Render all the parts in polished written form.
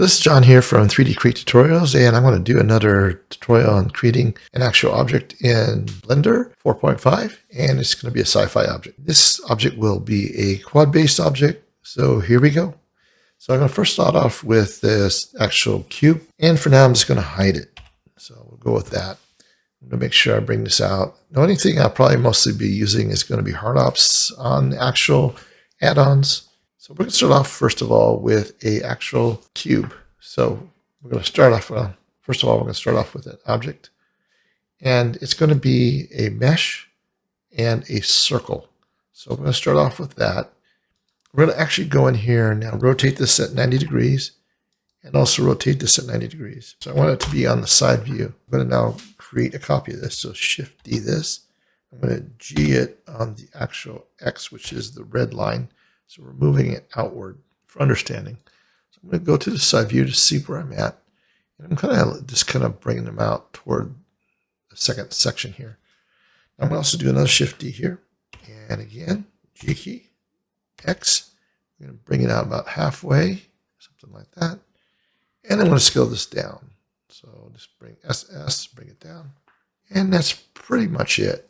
This is John here from 3D Create Tutorials, and I'm going to do another tutorial on creating an actual object in Blender 4.5, and it's going to be a sci-fi object. This object will be a quad-based object, so here we go. So I'm going to first start off with this actual cube, and for now I'm just going to hide it. So we'll go with that. I'm going to make sure I bring this out. The only thing I'll probably mostly be using is going to be hard ops on the actual add-ons. So we're going to start off, first of all, with a actual cube. So we're going to start off, first of all, we're going to start off with an object. And it's going to be a mesh and a circle. So we're going to start off with that. We're going to actually go in here and now rotate this at 90 degrees and also rotate this at 90 degrees. So I want it to be on the side view. I'm going to now create a copy of this. So Shift D this. I'm going to G it on the actual X, which is the red line. So we're moving it outward for understanding. So I'm going to go to the side view to see where I'm at. And I'm kind of bringing them out toward the second section here. I'm going to also do another Shift D here. And again, G key, X. I'm going to bring it out about halfway, something like that. And I'm going to scale this down. So just bring SS, bring it down. And that's pretty much it.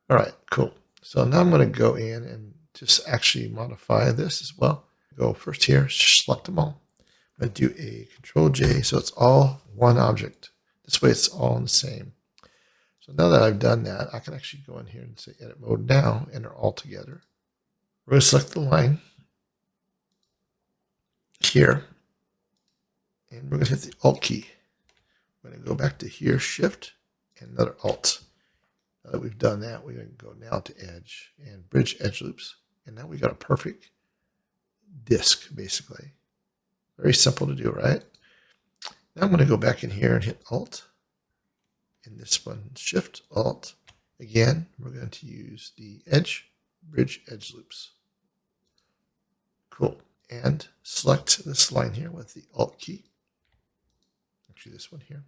All right, cool. So now I'm going to go in and just actually modify this as well. Go first here, select them all. I'm going to do a Control J so it's all one object. This way it's all the same. So now that I've done that, I can actually go in here and say Edit Mode now, and they're all together. We're going to select the line here, and we're going to hit the Alt key. We're going to go back to here, Shift, and another Alt. Now that we've done that, we're going to go now to Edge and Bridge Edge Loops. And now we got a perfect disk, basically. Very simple to do, right? Now I'm going to go back in here and hit Alt. And this one, Shift, Alt. Again, we're going to use the Edge, Bridge Edge Loops. Cool. And select this line here with the Alt key. Actually, this one here.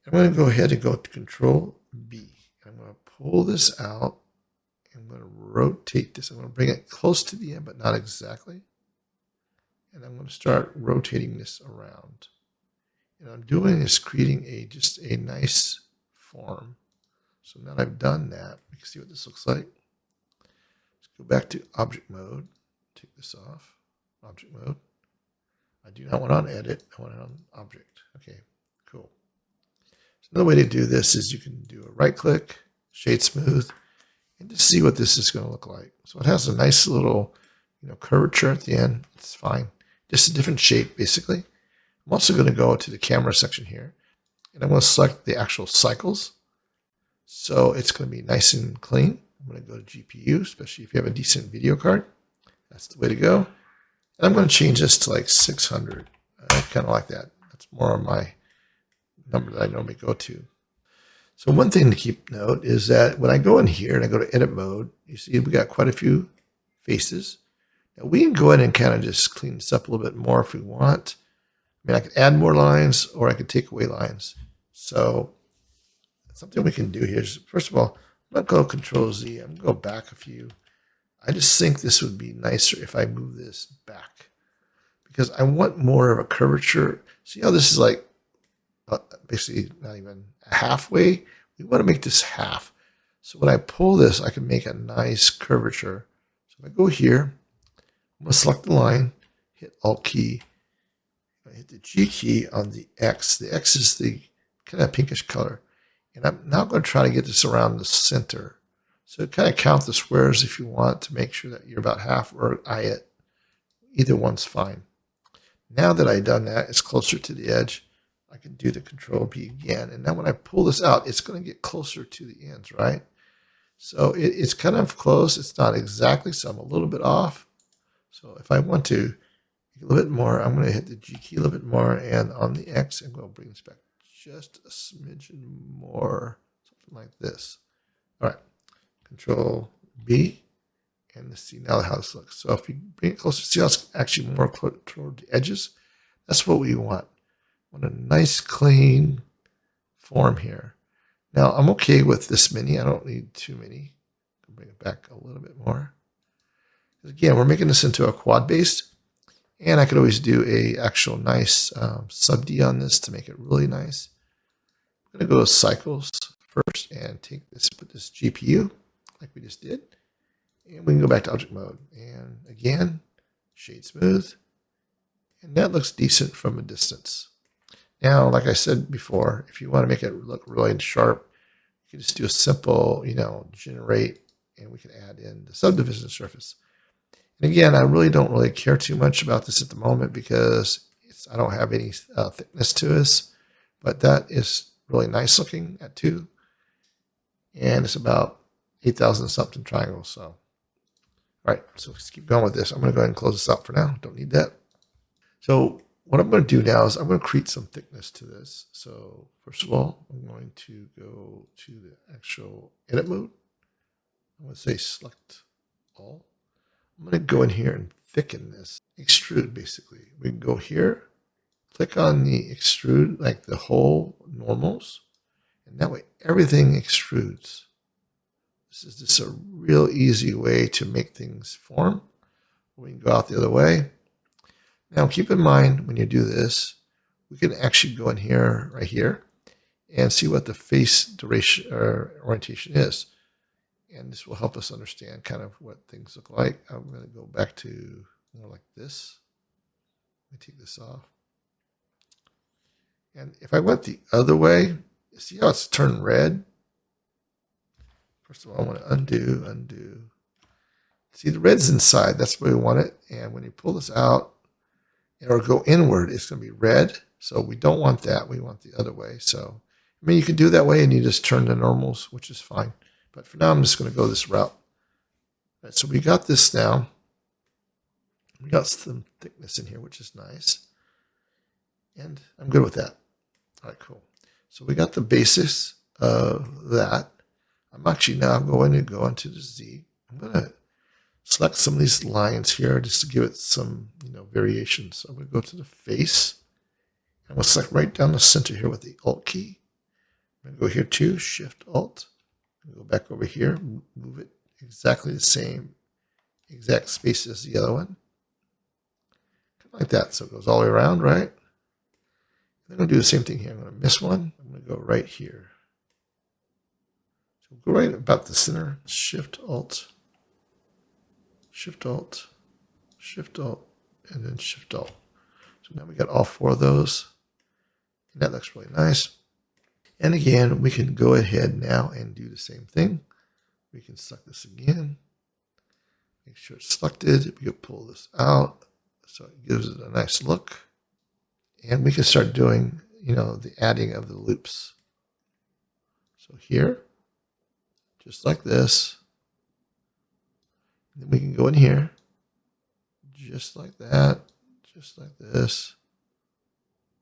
I'm going to go ahead and go to Control B. I'm going to pull this out. I'm going to rotate this. I'm going to bring it close to the end, but not exactly. And I'm going to start rotating this around. And I'm doing is creating just a nice form. So now that I've done that, we can see what this looks like. Let's go back to Object Mode. Take this off. Object Mode. I do not want it on Edit. I want it on Object. Okay, cool. So another way to do this is you can do a right-click, Shade Smooth, and just see what this is going to look like. So it has a nice little, curvature at the end. It's fine. Just a different shape, basically. I'm also going to go to the camera section here, and I'm going to select the actual cycles. So it's going to be nice and clean. I'm going to go to GPU, especially if you have a decent video card. That's the way to go. And I'm going to change this to like 600. I kind of like that. That's more of my number that I normally go to. So one thing to keep note is that when I go in here and I go to Edit Mode, you see we got quite a few faces. Now we can go in and kind of just clean this up a little bit more if we want. I mean, I could add more lines or I could take away lines. So something we can do here is, first of all, I'm going to go Control Z. I'm going to go back a few. I just think this would be nicer if I move this back because I want more of a curvature. See how this is like basically not even halfway? We want to make this half. So when I pull this, I can make a nice curvature. So if I go here, I'm going to select the line, hit Alt key, I hit the G key on the X. The X is the kind of pinkish color. And I'm now going to try to get this around the center. So kind of count the squares if you want to make sure that you're about half, or eye it. Either one's fine. Now that I've done that, it's closer to the edge. I can do the Control B again. And now when I pull this out, it's going to get closer to the ends, right? So it's kind of close. It's not exactly, so I'm a little bit off. So if I want to make a little bit more, I'm going to hit the G key a little bit more, and on the X, I'm going to bring this back just a smidgen more, something like this. All right, Control B, and let's see now how this looks. So if you bring it closer, see how it's actually more toward the edges? That's what we want. I want a nice, clean form here. Now, I'm okay with this many. I don't need too many. Bring it back a little bit more. Again, we're making this into a quad base. And I could always do a actual nice sub D on this to make it really nice. I'm going to go to cycles first and take this, put this GPU like we just did. And we can go back to object mode. And again, shade smooth. And that looks decent from a distance. Now, like I said before, if you want to make it look really sharp, you can just do a simple, generate, and we can add in the subdivision surface. And again, I really don't really care too much about this at the moment because I don't have any thickness to this, but that is really nice looking at 2. And it's about 8,000 something triangles. So, all right, so let's keep going with this. I'm going to go ahead and close this out for now. Don't need that. So what I'm going to do now is I'm going to create some thickness to this. So first of all, I'm going to go to the actual edit mode. I'm going to say select all. I'm going to go in here and thicken this. Extrude, basically. We can go here, click on the extrude, like the whole normals, and that way everything extrudes. This is just a real easy way to make things form. We can go out the other way. Now keep in mind when you do this, we can actually go in here, right here, and see what the face duration or orientation is. And this will help us understand kind of what things look like. I'm going to go back to more like this. Let me take this off. And if I went the other way, see how it's turned red? First of all, I want to undo. See, the red's inside. That's where we want it. And when you pull this out or go inward, it's going to be red. So we don't want that. We want the other way. So, I mean, you can do that way and you just turn the normals, which is fine. But for now, I'm just going to go this route. All right, so we got this now. We got some thickness in here, which is nice. And I'm good with that. All right, cool. So we got the basis of that. I'm actually now going to go into the Z. I'm going to select some of these lines here just to give it some variation. So I'm going to go to the face. I'm going to select right down the center here with the Alt key. I'm going to go here too, Shift Alt. Go back over here, move it exactly the same exact space as the other one. Kind of like that. So it goes all the way around, right? And I'm going to do the same thing here. I'm going to miss one. I'm going to go right here. So go right about the center. Shift Alt, Shift Alt, Shift Alt, and then Shift Alt. So now we got all 4 of those. And that looks really nice. And again, we can go ahead now and do the same thing. We can select this again. Make sure it's selected. We can pull this out so it gives it a nice look. And we can start doing, the adding of the loops. So here, just like this. And then we can go in here, just like that, just like this,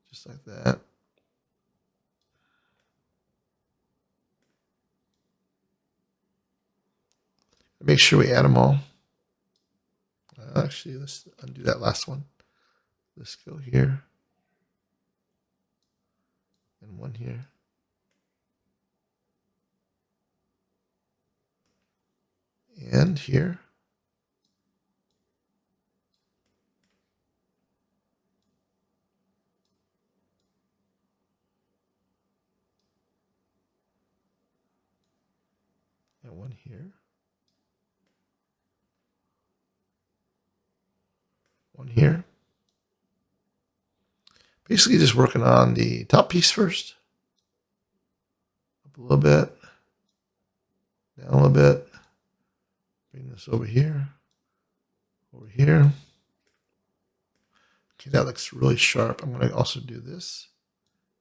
just like that. Make sure we add them all. Actually, let's undo that last one. Let's go here. And one here. And here. And one here. One here. Basically just working on the top piece first. Up a little bit. Down a little bit. Bring this over here. Over here. Okay, that looks really sharp. I'm going to also do this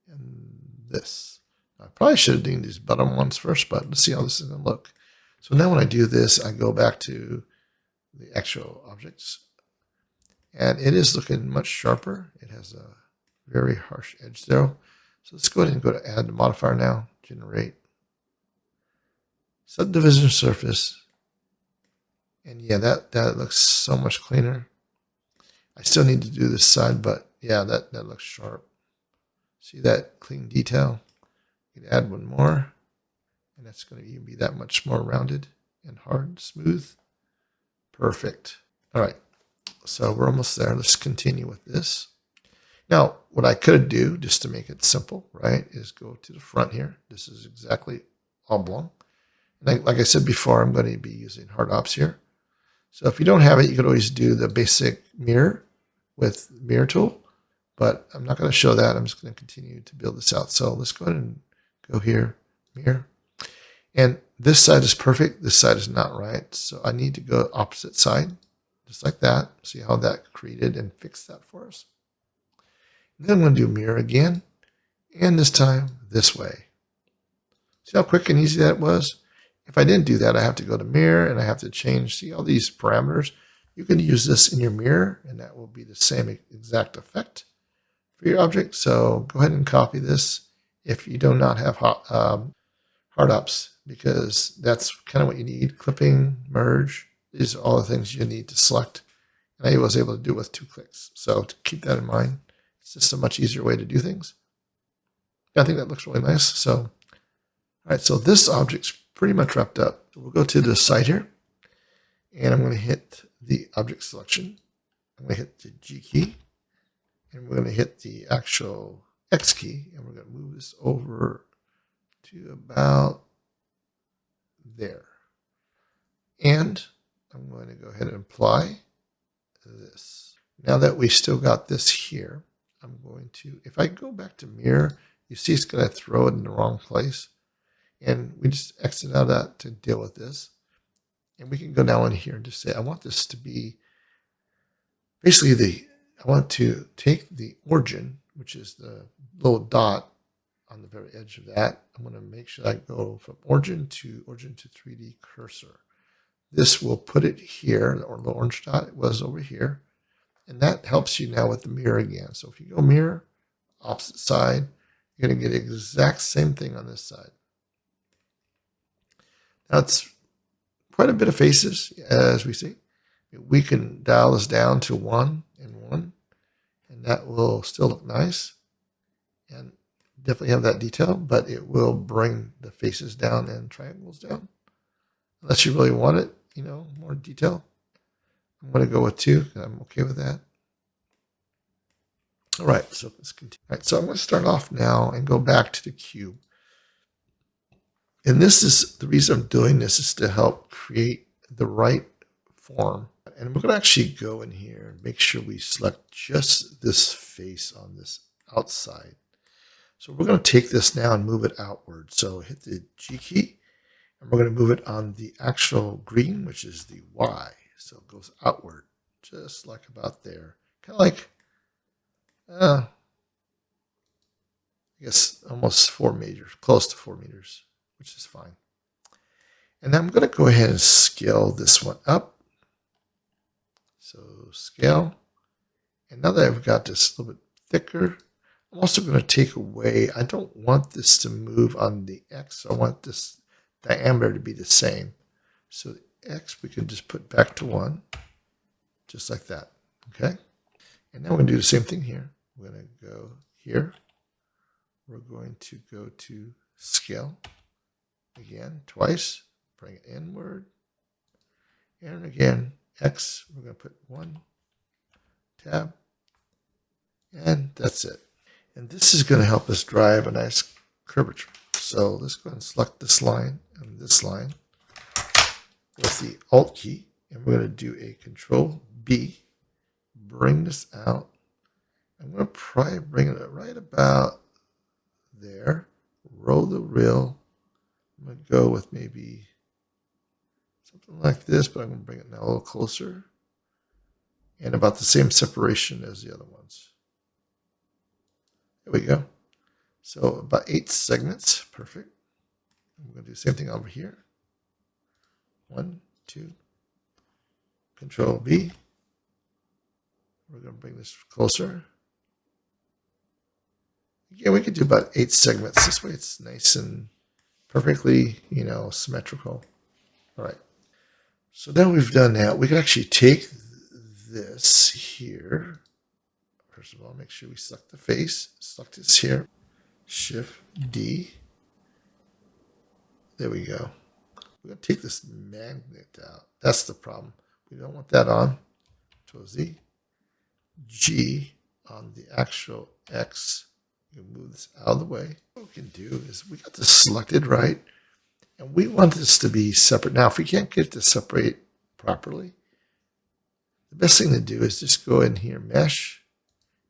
and this. I probably should have done these bottom ones first, but let's see how this is going to look. So now when I do this, I go back to the actual objects. And it is looking much sharper. It has a very harsh edge there. So let's go ahead and go to add the modifier now. Generate. Subdivision surface. And yeah, that looks so much cleaner. I still need to do this side, but yeah, that looks sharp. See that clean detail? You can add one more. And that's going to even be that much more rounded and hard, smooth. Perfect. All right. So we're almost there. Let's continue with this. Now, what I could do, just to make it simple, right, is go to the front here. This is exactly oblong. And like I said before, I'm going to be using hard ops here. So if you don't have it, you could always do the basic mirror with mirror tool. But I'm not going to show that. I'm just going to continue to build this out. So let's go ahead and go here, mirror. And this side is perfect. This side is not right. So I need to go opposite side, just like that. See how that created and fixed that for us. And then I'm going to do mirror again. And this time, this way. See how quick and easy that was? If I didn't do that, I have to go to mirror and I have to change. See all these parameters? You can use this in your mirror and that will be the same exact effect for your object. So go ahead and copy this if you do not have hard ops, because that's kind of what you need. Clipping, merge, these are all the things you need to select. And I was able to do it with 2 clicks. So to keep that in mind, it's just a much easier way to do things. I think that looks really nice. So, all right, so this object's pretty much wrapped up. We'll go to the side here, and I'm going to hit the object selection. I'm going to hit the G key, and we're going to hit the actual X key, and we're going to move this over to about there. And I'm going to go ahead and apply this. Now that we still got this here, I'm going to, if I go back to mirror, you see it's going to throw it in the wrong place. And we just exit out of that to deal with this. And we can go down in here and just say, I want this to be basically I want to take the origin, which is the little dot on the very edge of that. I'm going to make sure I go from origin to 3D cursor. This will put it here, or the orange dot, it was over here. And that helps you now with the mirror again. So if you go mirror, opposite side, you're going to get the exact same thing on this side. Now it's quite a bit of faces, as we see. We can dial this down to 1 and 1, and that will still look nice. And definitely have that detail, but it will bring the faces down and triangles down. Unless you really want it, more detail. I'm going to go with 2, and I'm okay with that. All right, so let's continue. All right, so I'm going to start off now and go back to the cube. And this is the reason I'm doing this is to help create the right form. And we're going to actually go in here and make sure we select just this face on this outside. So we're going to take this now and move it outward. So hit the G key, and we're going to move it on the actual green, which is the Y. So it goes outward, just like about there. Kind of like, I guess almost 4 meters, close to 4 meters, which is fine. And I'm going to go ahead and scale this one up. So scale. And now that I've got this a little bit thicker, I'm also going to take away, I don't want this to move on the X. I want this diameter to be the same. So the X we can just put back to 1, just like that. Okay. And now we're going to do the same thing here. We're going to go here. We're going to go to scale again, twice, bring it inward. And again, X, we're going to put 1, tab, and that's it. And this is going to help us drive a nice curvature. So let's go ahead and select this line and this line with the Alt key. And we're going to do a Control B, bring this out. I'm going to probably bring it right about there. Roll the wheel. I'm going to go with maybe something like this, but I'm going to bring it now a little closer. And about the same separation as the other ones. There we go. So about 8 segments. Perfect. I'm going to do the same thing over here. 1, 2. Control B. We're going to bring this closer. Yeah, we could do about 8 segments. This way it's nice and perfectly, symmetrical. All right. So now we've done that. We can actually take this here. First of all, make sure we select the face. Select this here. Shift D. There we go. We're going to take this magnet out. That's the problem. We don't want that on. So Control Z, G on the actual X. You can move this out of the way. What we can do is we got this selected right, and we want this to be separate. Now, if we can't get it to separate properly, the best thing to do is just go in here, mesh,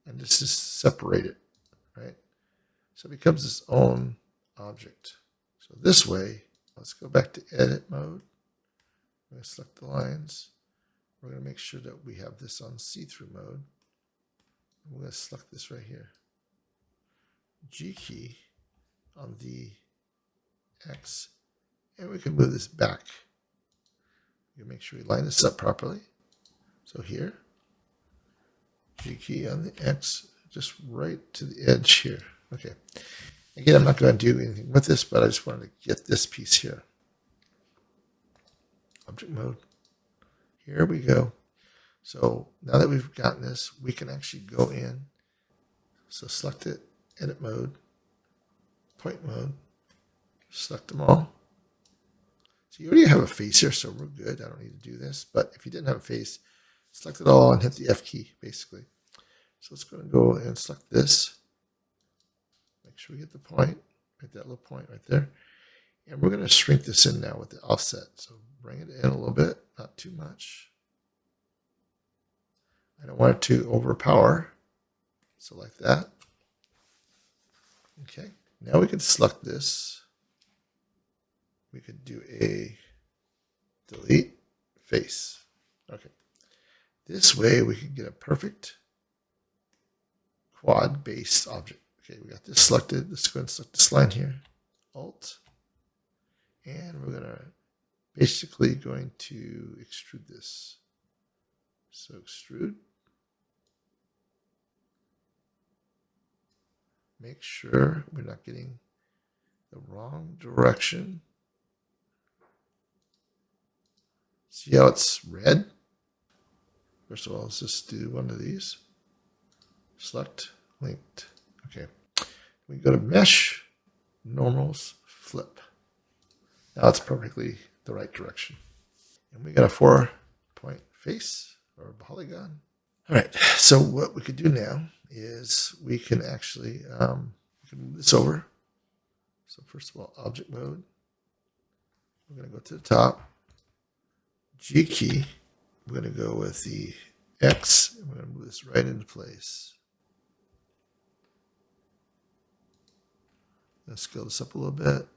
and just separate it, right? So it becomes its own object. So this way, let's go back to edit mode. I'm going to select the lines. We're going to make sure that we have this on see-through mode. We're going to select this right here. G key on the X, and we can move this back. You make sure we line this up properly. So here, G key on the X, just right to the edge here. Okay. Again, I'm not going to do anything with this, but I just wanted to get this piece here. Object mode. Here we go. So now that we've gotten this, we can actually go in. So select it, edit mode, point mode, select them all. So you already have a face here, so we're good. I don't need to do this. But if you didn't have a face, select it all and hit the F key, basically. So let's go and select this. Make sure we get the point, right, that little point right there. And we're going to shrink this in now with the offset. So bring it in a little bit, not too much. I don't want it to overpower. So like that. Okay. Now we can select this. We could do a delete face. Okay. This way we can get a perfect quad-based object. Okay, we got this selected. Let's go and select this line here. Alt. And we're basically going to extrude this. So extrude. Make sure we're not getting the wrong direction. See how it's red? First of all, let's just do one of these. Select, linked. Okay. We go to mesh, normals, flip. Now it's perfectly the right direction. And we got a 4-point face or polygon. All right. So what we could do now is we can actually we can move this over. So first of all, object mode. We're going to go to the top. G key. We're going to go with the X. And we're going to move this right into place. Let's scale this up a little bit.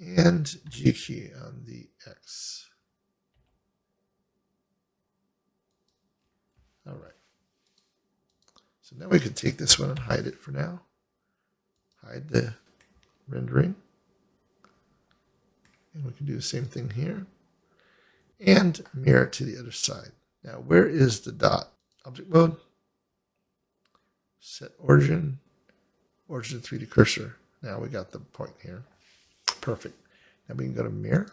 And G key on the X. All right. So now we can take this one and hide it for now. Hide the rendering. And we can do the same thing here. And mirror it to the other side. Now, where is the dot? Object mode. Set origin. Origin 3D cursor. Now we got the point here. Perfect. Now we can go to mirror.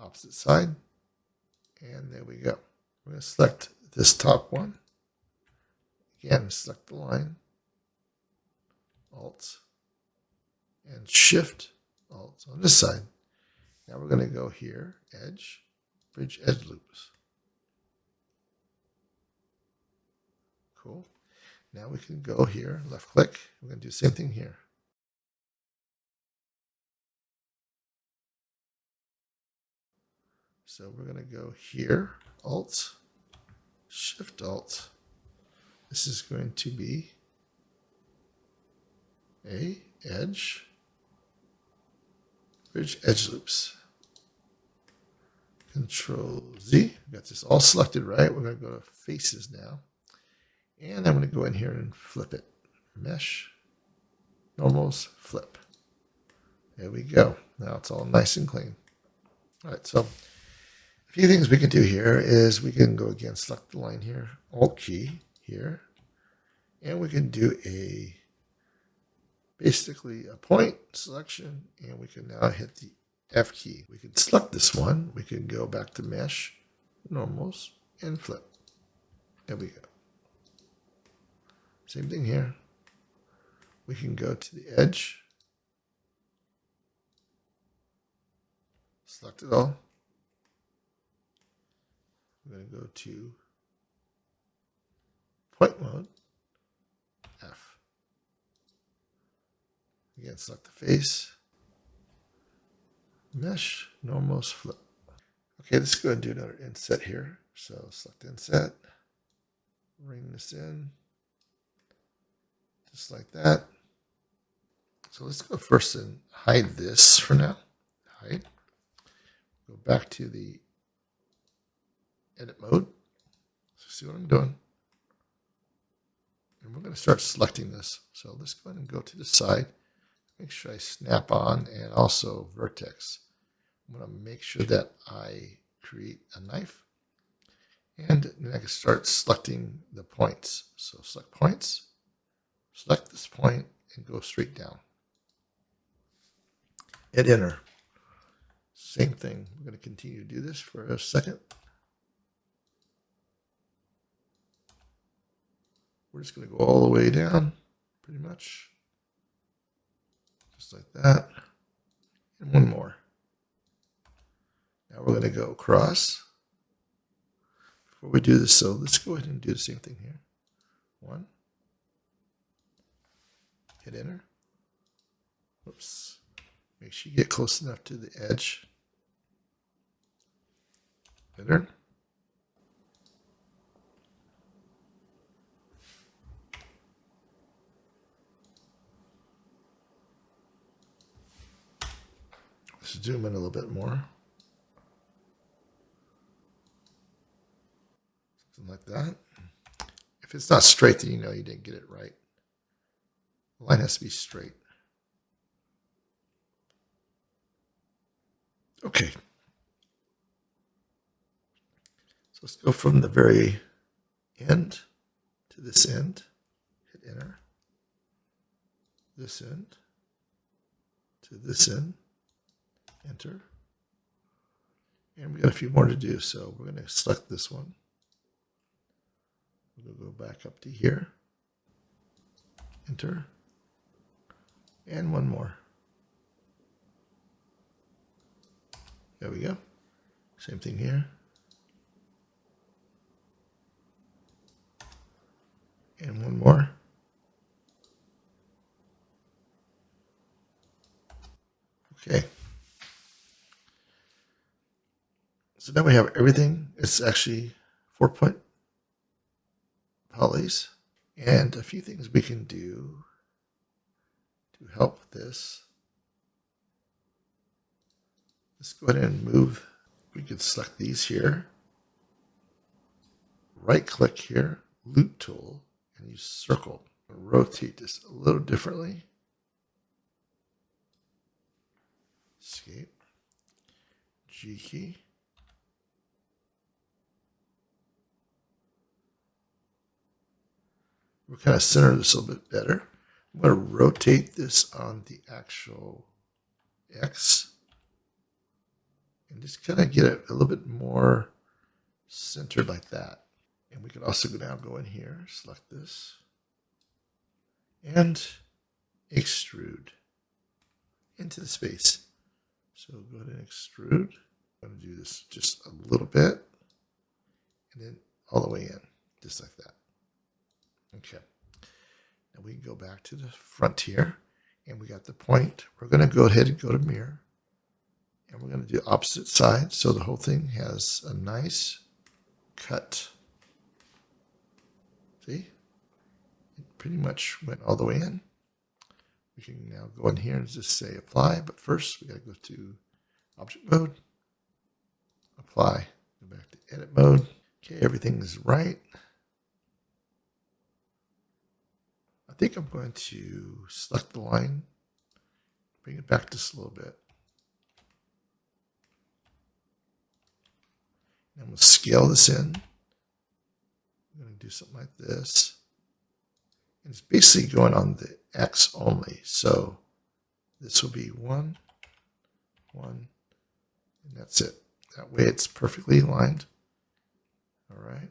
Opposite side. And there we go. We're going to select this top one. Again, select the line. Alt. And Shift. Alt on this side. Now we're going to go here, edge, bridge edge loops. Cool. Now we can go here, left click. We're going to do the same thing here. So we're going to go here, Alt, Shift Alt. This is going to be a edge, bridge edge loops. Control Z. We got this all selected right. We're going to go to faces now. And I'm going to go in here and flip it. Mesh, normals, flip. There we go. Now it's all nice and clean. All right, so a few things we can do here is we can go again, select the line here, Alt key here, and we can do basically a point selection, and we can now hit the F key. We can select this one. We can go back to mesh, normals, and flip. There we go. Same thing here. We can go to the edge, select it all. I'm going to go to point mode, F. Again, select the face, mesh, normals, flip. Okay, let's go ahead and do another inset here. So select inset, bring this in, just like that. So let's go first and hide this for now. Hide. Go back to the edit mode. So see what I'm doing. And we're going to start selecting this. So let's go ahead and go to the side. Make sure I snap on and also vertex. I'm going to make sure that I create a knife. And then I can start selecting the points. So select points, select this point, and go straight down. Hit enter. Same thing. We're going to continue to do this for a second. We're just going to go all the way down, pretty much. Just like that. And one more. Now we're going to go across. Before we do this, so let's go ahead and do the same thing here. One. Hit enter. Whoops. Make sure you get close enough to the edge. Enter. Let's zoom in a little bit more. Something like that. If it's not straight, then you know you didn't get it right. The line has to be straight. Okay. So let's go from the very end to this end. Hit enter. This end to this end. Enter. And we got a few more to do, so we're going to select this one. We'll go back up to here. Enter. And one more. There we go. Same thing here. And one more. Okay. So now we have everything. It's actually 4-point polys. And a few things we can do to help this. Let's go ahead and move. We could select these here. Right click here, loop tool, and use circle. Rotate this a little differently. Escape. G key. We'll kind of center this a little bit better. I'm going to rotate this on the actual X and just kind of get it a little bit more centered like that. And we can also now go in here, select this, and extrude into the space. So go ahead and extrude. I'm going to do this just a little bit, and then all the way in, just like that. Okay. Now we can go back to the front here, and we got the point. We're going to go ahead and go to mirror, and we're going to do opposite side, so the whole thing has a nice cut. See? It pretty much went all the way in. We can now go in here and just say apply, but first we got to go to object mode, apply, go back to edit mode. Okay, everything is right. I think I'm going to select the line, bring it back just a little bit. And we'll scale this in. I'm going to do something like this. And it's basically going on the X only. So this will be 1, 1, and that's it. That way it's perfectly aligned. All right.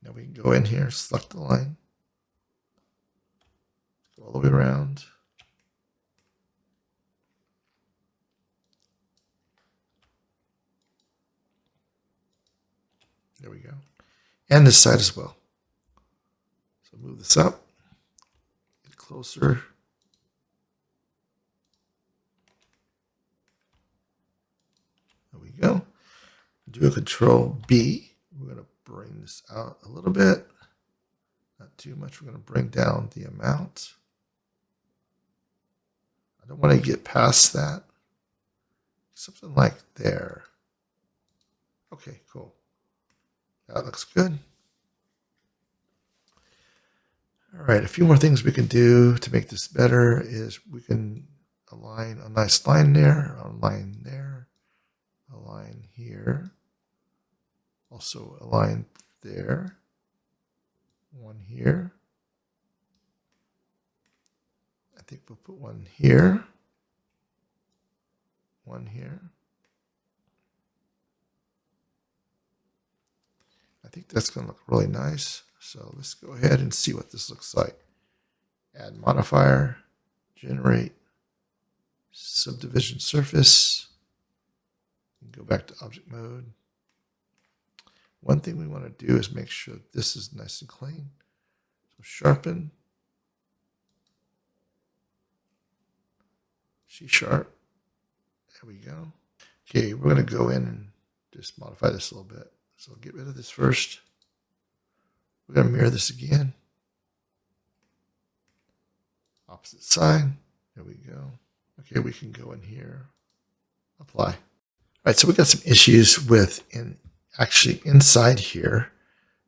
Now we can go in here, select the line, go all the way around. There we go. And this side as well. So move this up, get closer. There we go. Do a Control B. We're going to bring this out a little bit. Not too much. We're going to bring down the amount. I don't want to get past that. Something like there. Okay, cool. That looks good. All right, a few more things we can do to make this better is we can align a nice line there, a line there, a line here. Also a line there, one here. I think we'll put one here, one here. I think that's going to look really nice. So let's go ahead and see what this looks like. Add modifier, generate subdivision surface. Go back to object mode. One thing we want to do is make sure this is nice and clean. So sharpen, C#. There we go. Okay, we're going to go in and just modify this a little bit. So get rid of this first. We're going to mirror this again. Opposite side. There we go. Okay, we can go in here. Apply. All right, so we got some issues with actually inside here.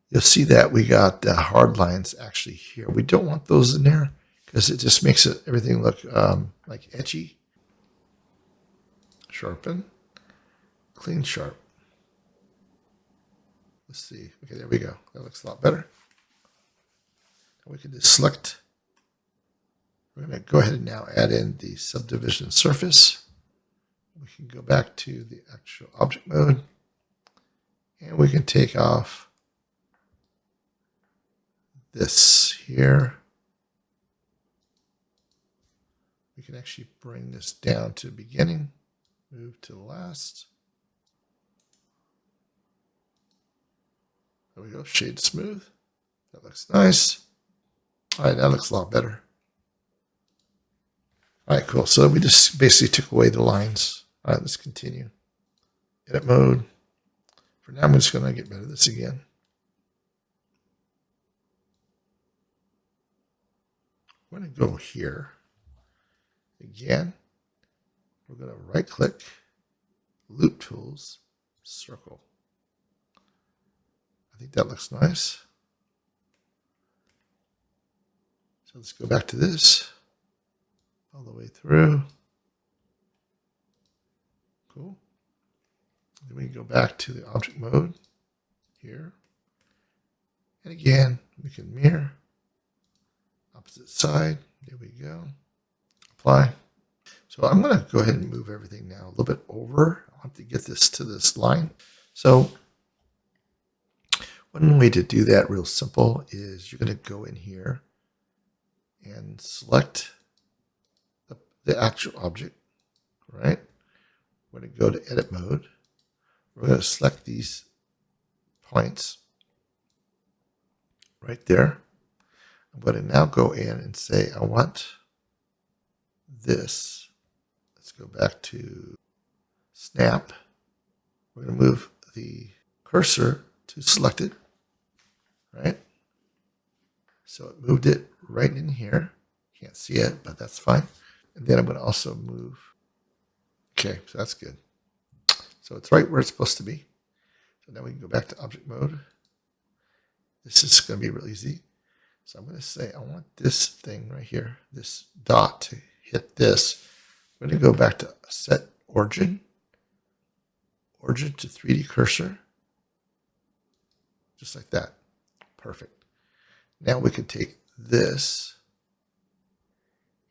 You'll see that we got the hard lines actually here. We don't want those in there because it just makes everything look like edgy. Sharpen. Clean sharp. Let's see. Okay, there we go. That looks a lot better. And we can just select. We're going to go ahead and now add in the subdivision surface. We can go back to the actual object mode. And we can take off this here. We can actually bring this down to the beginning. Move to the last. There we go, shade smooth. That looks nice. All right, that looks a lot better. All right, cool. So we just basically took away the lines. All right, let's continue. Edit mode. For now, I'm just going to get rid of this again. We're going to go here. Again, we're going to right click, loop tools, circle. I think that looks nice. So let's go back to this all the way through. Cool. Then we can go back to the object mode here. And again, we can mirror. Opposite side. There we go. Apply. So I'm going to go ahead and move everything now a little bit over. I want to get this to this line. So one way to do that real simple is you're going to go in here and select the actual object, right? We're going to go to edit mode. We're going to select these points right there. I'm going to now go in and say, I want this. Let's go back to snap. We're going to move the cursor to selected, right? So it moved it right in here. Can't see it, but that's fine. And then I'm going to also move. Okay, so that's good. So it's right where it's supposed to be. So now we can go back to object mode. This is going to be real easy. So I'm going to say, I want this thing right here, this dot to hit this. I'm going to go back to set origin to 3D cursor, just like that. Perfect. Now we can take this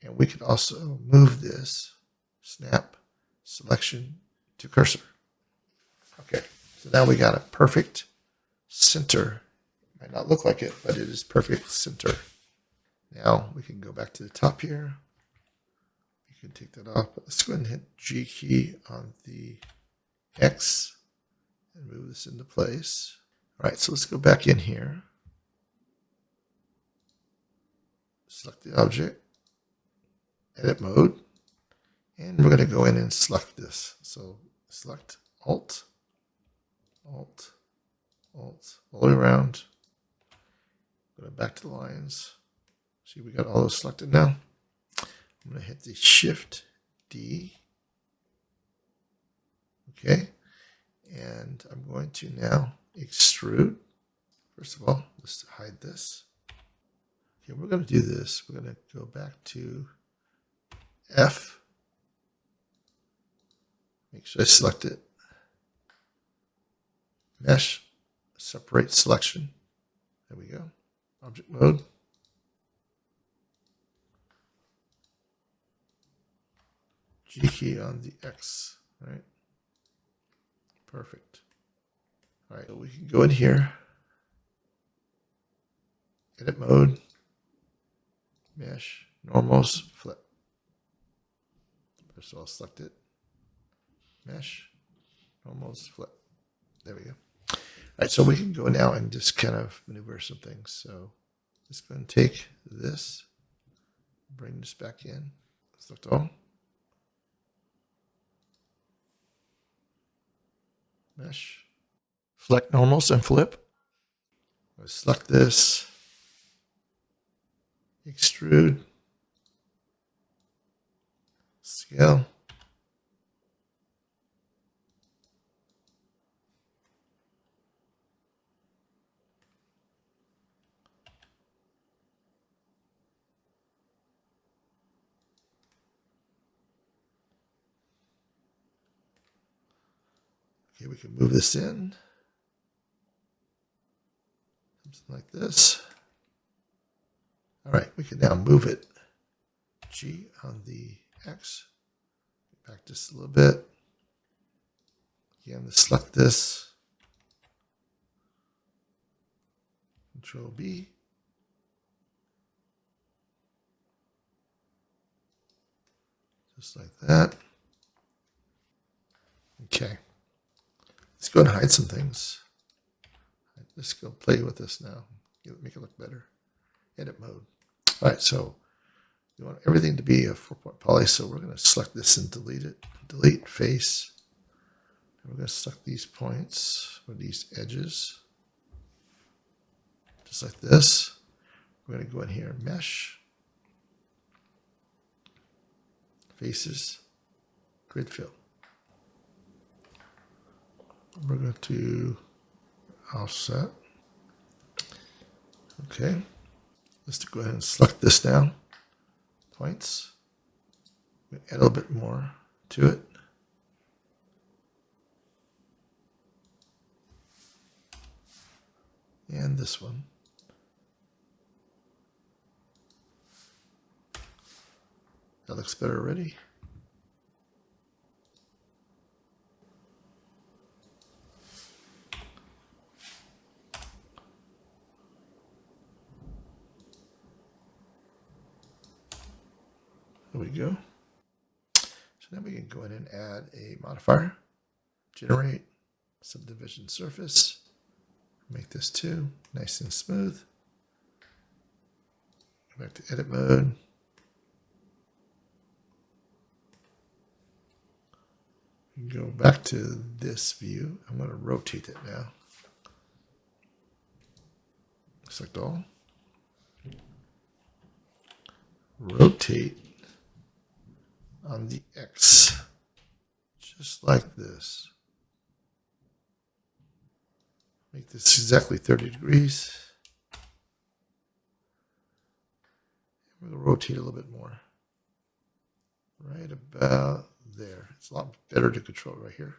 and we can also move this, snap, selection to cursor. Okay, so now we got a perfect center. Might not look like it, but it is perfect center. Now we can go back to the top here. You can take that off, but let's go ahead and hit G key on the X and move this into place. All right, so let's go back in here. Select the object, edit mode, and we're going to go in and select this. So select Alt, Alt, Alt, all the way around. Go back to the lines. See, we got all those selected now. I'm going to hit the Shift D. Okay. And I'm going to now extrude. First of all, let's hide this. Okay, we're going to do this. We're going to go back to F. Make sure I select it. Mesh, separate selection. There we go. Object mode. G key on the X, right? Perfect. All right, so we can go in here, edit mode, mesh, normals, flip. First of all, select it, mesh, normals, flip. There we go. All right, so we can go now and just kind of maneuver some things. So let's go and take this, bring this back in, select all, mesh, select normals and flip. Let's select this, extrude, scale. Okay, we can move this in. Something like this. All right, we can now move it. G on the X. Back just a little bit. Again, let's select this. Control B. Just like that. Okay. Let's go and hide some things. Let's go play with this now. Make it look better. Edit mode. All right, so we want everything to be a 4-point poly, so we're going to select this and delete it. Delete face. And we're going to select these points or these edges. Just like this. We're going to go in here and mesh. Faces. Grid fill. We're going to offset. Okay. Let's go ahead and select this now. Points. We'll add a little bit more to it. And this one. That looks better already. There we go. So now we can go in and add a modifier. Generate subdivision surface. Make this 2, nice and smooth. Go back to edit mode. Go back to this view. I'm going to rotate it now. Select all. Rotate on the X, just like this. Make this exactly 30 degrees. We're going to rotate a little bit more. Right about there. It's a lot better to control right here.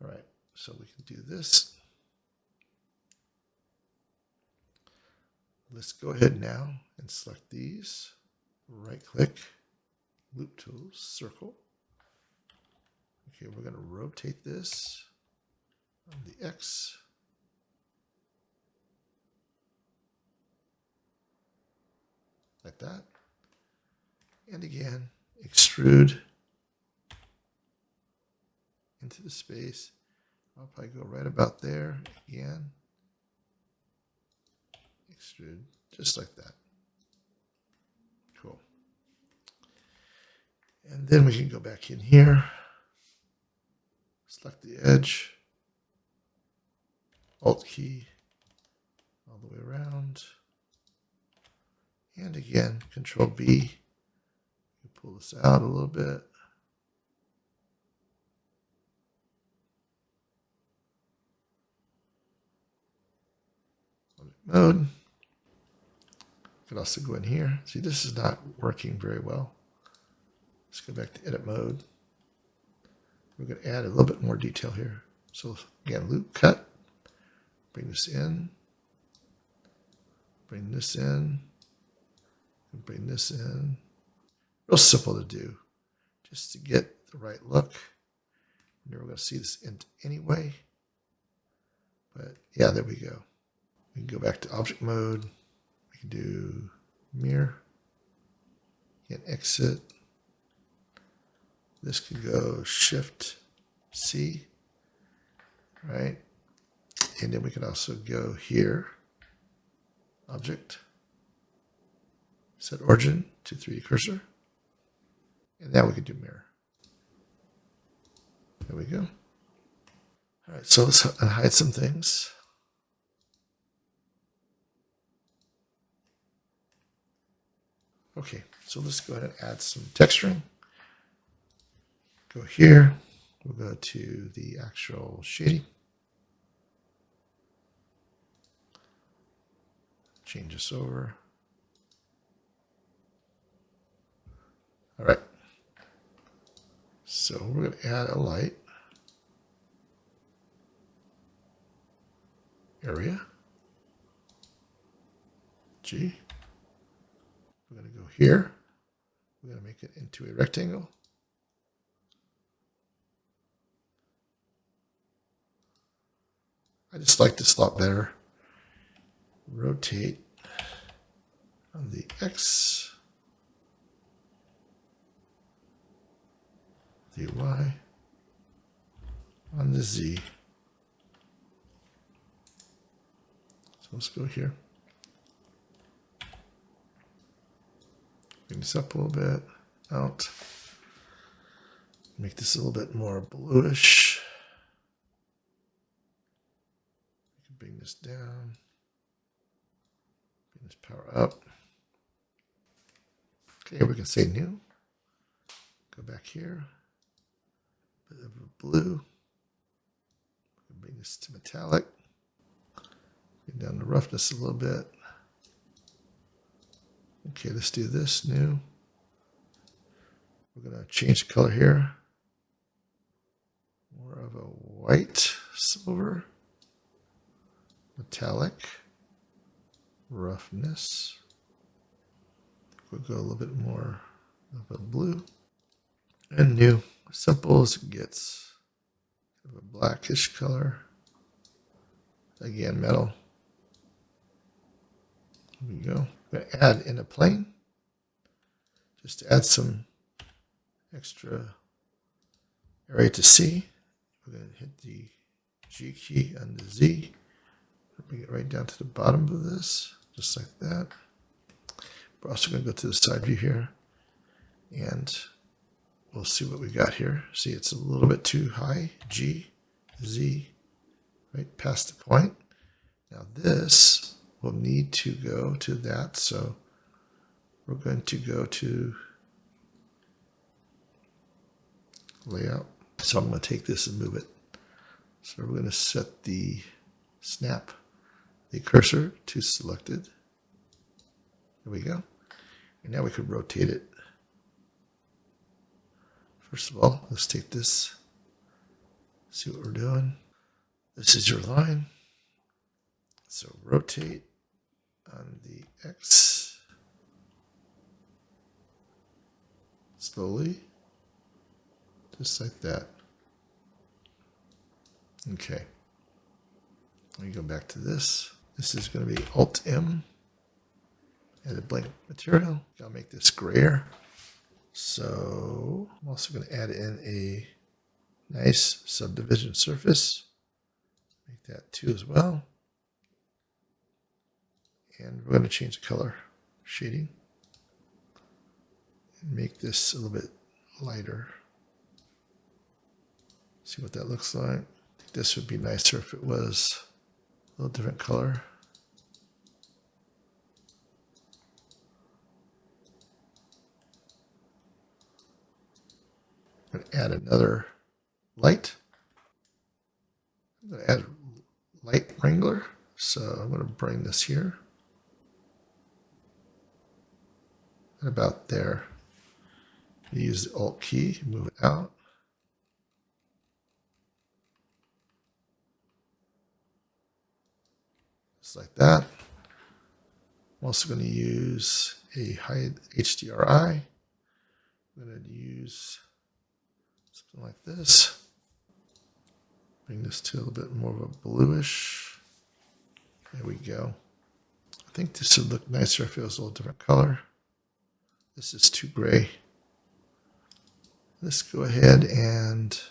All right, so we can do this. Let's go ahead now and select these. Right click, loop tools, circle. Okay, we're going to rotate this on the X. Like that. And again, extrude into the space. I'll probably go right about there again. Extrude, just like that. Cool. And then we can go back in here, select the edge, Alt key all the way around. And again, Control B. You pull this out a little bit. Mode. You can also go in here. See, this is not working very well. Let's go back to edit mode. We're going to add a little bit more detail here. So again, loop cut. Bring this in. Bring this in. And bring this in. Real simple to do. Just to get the right look. We're never going to see this end anyway. But yeah, there we go. We can go back to object mode. We can do mirror. Again, exit. This could go Shift C, right? And then we can also go here, object, set origin to 3D cursor. And now we can do mirror. There we go. All right, so let's hide some things. Okay, so let's go ahead and add some texturing. Go here, we'll go to the actual shading. Change this over. All right. So we're going to add a light area. G. We're going to go here. We're going to make it into a rectangle. I just like this a lot better. Rotate on the X, the Y, on the Z. So let's go here. Bring this up a little bit, out. Make this a little bit more bluish. Bring this down, bring this power up. Okay, we can say new. Go back here, bit of a blue. Bring this to metallic. Bring down the roughness a little bit. Okay, let's do this new. We're going to change the color here. More of a white, silver. Metallic, roughness. We'll go a little bit more of a blue. And new, simple as it gets. Kind of a blackish color. Again, metal. There we go. I'm going to add in a plane. Just to add some extra area to see. We're going to hit the G key and the Z. Bring it right down to the bottom of this, just like that. We're also going to go to the side view here, and we'll see what we got here. See, it's a little bit too high. G, Z, right past the point. Now this will need to go to that, so we're going to go to layout. So I'm going to take this and move it. So we're going to set the snap the cursor to selected. There we go. And now we can rotate it. First of all, let's take this, see what we're doing. This is your line. So rotate on the X slowly, just like that. Okay. Let me go back to this. This is going to be Alt-M. Add a blank material. I'll make this grayer. So I'm also going to add in a nice subdivision surface. Make that 2 as well. And we're going to change the color shading. And make this a little bit lighter. See what that looks like. I think this would be nicer if it was a little different color. I'm going to add another light. I'm going to add light wrangler. So I'm going to bring this here. And about there. Use the Alt key, move it out. Just like that. I'm also going to use a hide HDRI. I'm going to use something like this. Bring this to a little bit more of a bluish. There we go. I think this would look nicer if it was a little different color. This is too gray. Let's go ahead and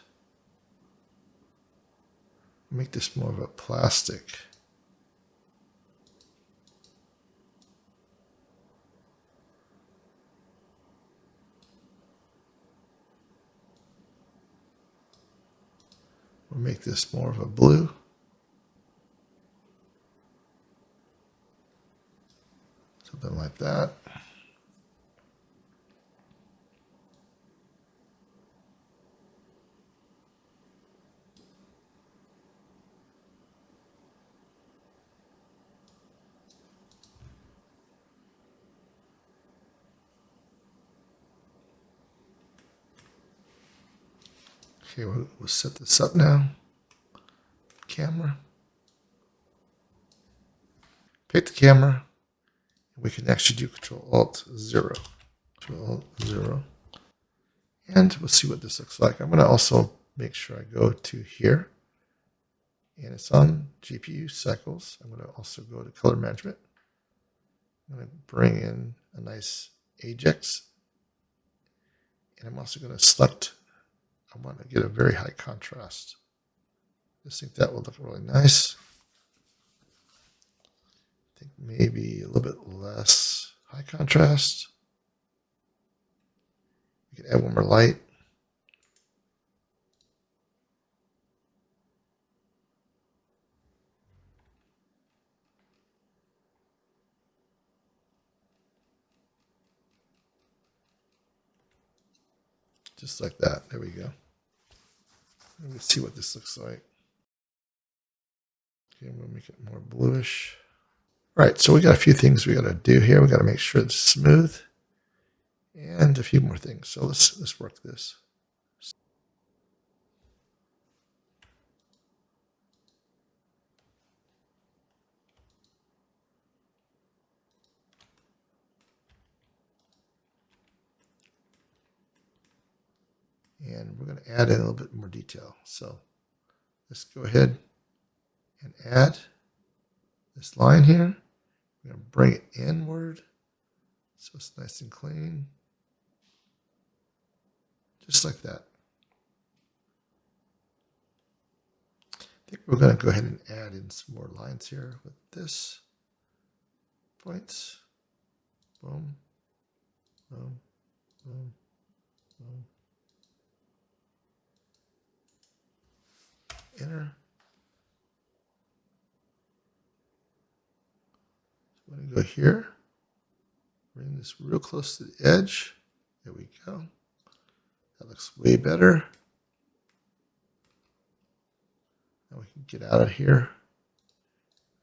make this more of a plastic. We'll make this more of a blue. Something like that. Okay, we'll set this up now. Camera. Pick the camera. We can actually do Control-Alt-0. Control-Alt-0. And we'll see what this looks like. I'm going to also make sure I go to here. And it's on GPU cycles. I'm going to also go to color management. I'm going to bring in a nice Ajax. And I'm also going to select, I want to get a very high contrast. I just think that will look really nice. I think maybe a little bit less high contrast. You can add one more light. Just like that. There we go. Let me see what this looks like. Okay, I'm going to make it more bluish. All right, so we got a few things we got to do here. We got to make sure it's smooth, and a few more things. So let's work this. And we're going to add in a little bit more detail. So let's go ahead and add this line here. We're going to bring it inward so it's nice and clean. Just like that. I think we're going to go ahead and add in some more lines here with this. Points. Boom. Boom. Boom. Boom. Enter. So I'm going to go here. Bring this real close to the edge. There we go. That looks way better. Now we can get out of here.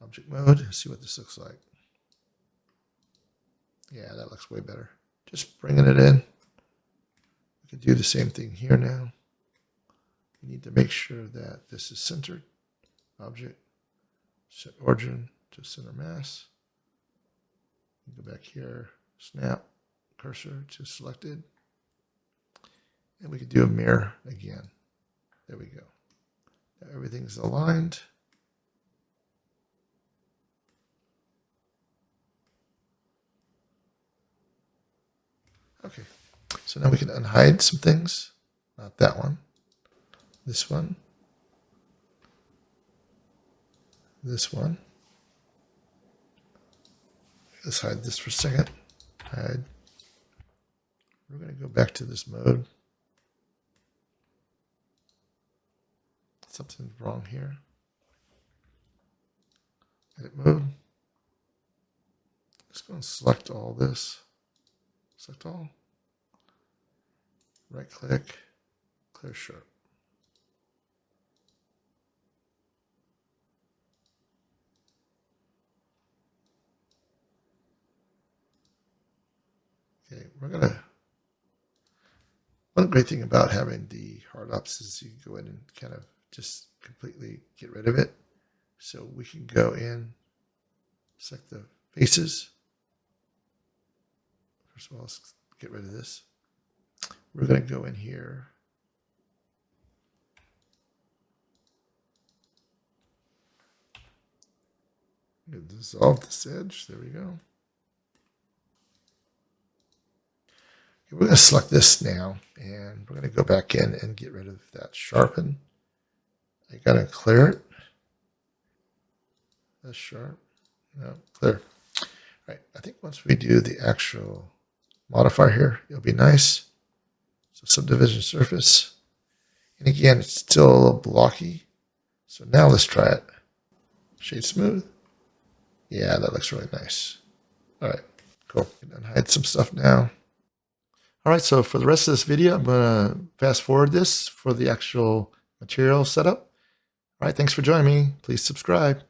Object mode and see what this looks like. Yeah, that looks way better. Just bringing it in. We can do the same thing here now. We need to make sure that this is centered. Object, set origin to center mass. Go back here, snap cursor to selected. And we can do a mirror again. There we go. Now everything's aligned. Okay, so now we can unhide some things. Not that one. This one. this one. Let's hide this for a second. Hide. We're going to go back to this mode. Something's wrong here. Edit mode. Let's go and select all this. Select all. Right click. Clear sharp. Okay, we're going to. One great thing about having the hard ops is you can go in and kind of just completely get rid of it. So we can go in, select the faces. First of all, let's get rid of this. We're going to go in here. Dissolve this edge. There we go. We're going to select this now, and we're going to go back in and get rid of that sharpen. I got to clear it. That's sharp. No, clear. All right. I think once we do the actual modifier here, it'll be nice. So subdivision surface. And again, it's still a little blocky. So now let's try it. Shade smooth. Yeah, that looks really nice. All right, cool. And hide some stuff now. All right, so for the rest of this video, I'm going to fast forward this for the actual material setup. All right, thanks for joining me. Please subscribe.